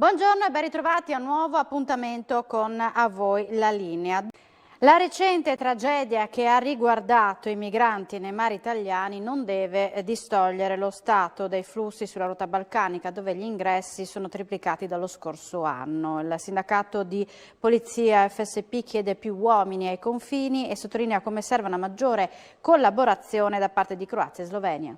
Buongiorno e ben ritrovati a un nuovo appuntamento con A Voi la Linea. La recente tragedia che ha riguardato i migranti nei mari italiani non deve distogliere lo stato dei flussi sulla rotta balcanica, dove gli ingressi sono triplicati dallo scorso anno. Il sindacato di polizia FSP chiede più uomini ai confini e sottolinea come serve una maggiore collaborazione da parte di Croazia e Slovenia.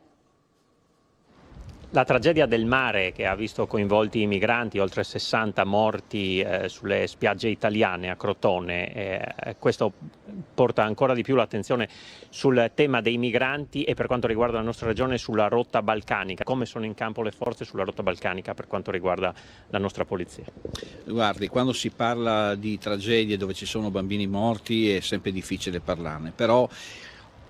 La tragedia del mare che ha visto coinvolti i migranti, oltre 60 morti sulle spiagge italiane a Crotone, questo porta ancora di più l'attenzione sul tema dei migranti e per quanto riguarda la nostra regione sulla rotta balcanica. Come sono in campo le forze sulla rotta balcanica per quanto riguarda la nostra polizia? Guardi, quando si parla di tragedie dove ci sono bambini morti è sempre difficile parlarne, però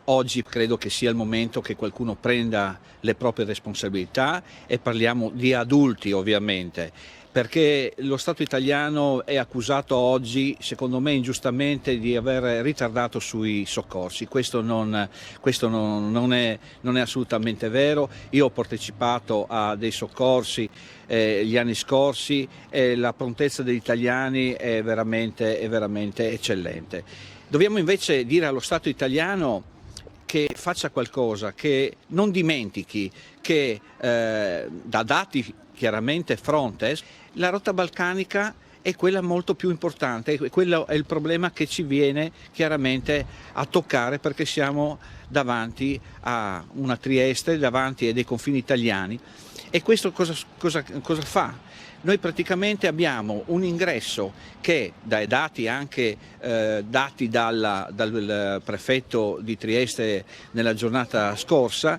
oggi credo che sia il momento che qualcuno prenda le proprie responsabilità e parliamo di adulti ovviamente, perché lo Stato italiano è accusato oggi, secondo me ingiustamente, di aver ritardato sui soccorsi. Questo non è assolutamente vero. Io ho partecipato a dei soccorsi gli anni scorsi e la prontezza degli italiani è veramente eccellente. Dobbiamo invece dire allo Stato italiano che faccia qualcosa, che non dimentichi che da dati chiaramente Frontex, la rotta balcanica è quella molto più importante, quello è il problema che ci viene chiaramente a toccare perché siamo davanti a una Trieste, davanti a dei confini italiani e questo cosa fa? Noi praticamente abbiamo un ingresso che dai dati anche dati dal prefetto di Trieste nella giornata scorsa,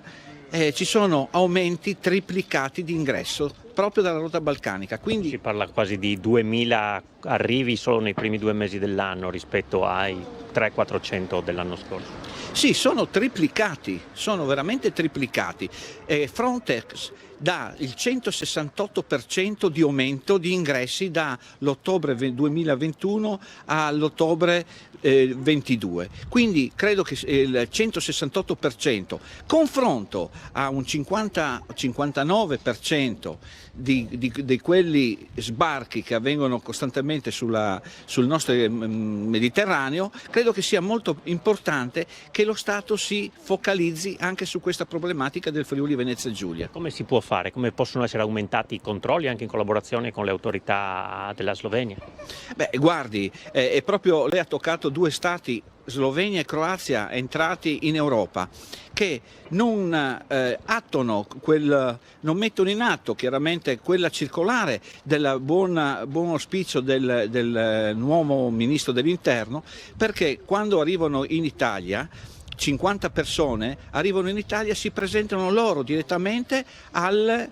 ci sono aumenti triplicati di ingresso proprio dalla rotta balcanica. Quindi si parla quasi di 2000 arrivi solo nei primi 2 mesi dell'anno rispetto ai 300-400 dell'anno scorso. Sì, sono triplicati, sono veramente triplicati. Frontex dà il 168% di aumento di ingressi dall'ottobre 2021 all'ottobre 22. Quindi credo che il 168% confronto a un 59% di quelli sbarchi che avvengono costantemente sul nostro Mediterraneo, credo che sia molto importante che lo Stato si focalizzi anche su questa problematica del Friuli Venezia Giulia. Come si può fare? Come possono essere aumentati i controlli anche in collaborazione con le autorità della Slovenia? Beh, guardi, è proprio lei ha toccato due stati, Slovenia e Croazia, entrati in Europa, che non mettono in atto chiaramente quella circolare del buon auspicio del nuovo ministro dell'Interno, perché quando arrivano in Italia 50 persone arrivano in Italia, si presentano loro direttamente al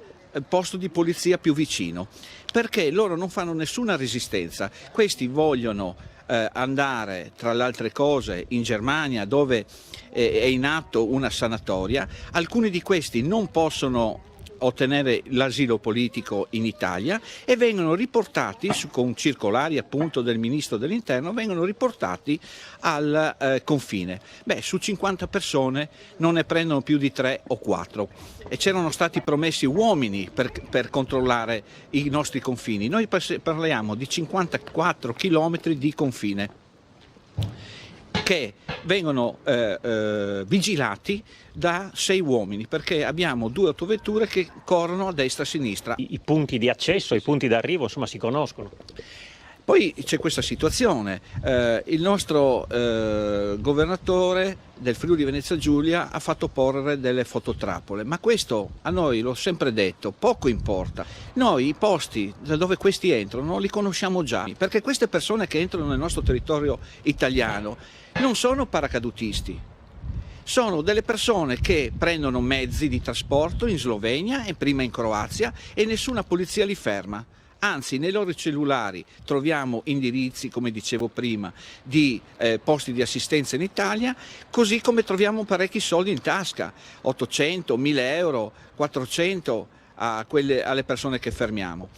posto di polizia più vicino, perché loro non fanno nessuna resistenza. Questi vogliono andare, tra le altre cose, in Germania, dove è in atto una sanatoria. Alcuni di questi non possono ottenere l'asilo politico in Italia e vengono riportati con circolari appunto del ministro dell'Interno, vengono riportati al confine. Beh, su 50 persone non ne prendono più di 3 o 4 e c'erano stati promessi uomini per controllare i nostri confini. Noi parliamo di 54 chilometri di confine che vengono vigilati da 6 uomini, perché abbiamo 2 autovetture che corrono a destra e a sinistra. I punti di accesso, i punti d'arrivo, insomma, si conoscono. Poi c'è questa situazione, il nostro governatore del Friuli Venezia Giulia ha fatto porre delle fototrappole, ma questo a noi, l'ho sempre detto, poco importa. Noi i posti da dove questi entrano li conosciamo già, perché queste persone che entrano nel nostro territorio italiano non sono paracadutisti. Sono delle persone che prendono mezzi di trasporto in Slovenia e prima in Croazia e nessuna polizia li ferma. Anzi, nei loro cellulari troviamo indirizzi, come dicevo prima, di posti di assistenza in Italia, così come troviamo parecchi soldi in tasca, 800, 1000 euro, 400 alle persone che fermiamo.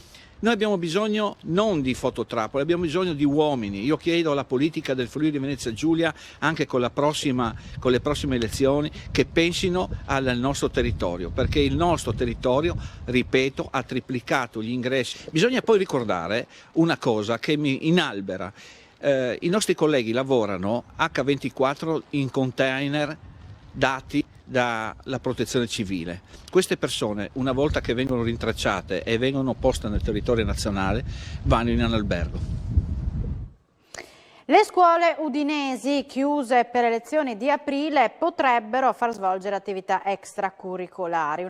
Noi abbiamo bisogno non di fototrappole, abbiamo bisogno di uomini. Io chiedo alla politica del Friuli di Venezia Giulia, anche con le prossime elezioni, che pensino al nostro territorio, perché il nostro territorio, ripeto, ha triplicato gli ingressi. Bisogna poi ricordare una cosa che mi inalbera. I nostri colleghi lavorano H24 in container dati dalla protezione civile. Queste persone, una volta che vengono rintracciate e vengono poste nel territorio nazionale, vanno in albergo. Le scuole udinesi chiuse per le lezioni di aprile potrebbero far svolgere attività extracurricolari.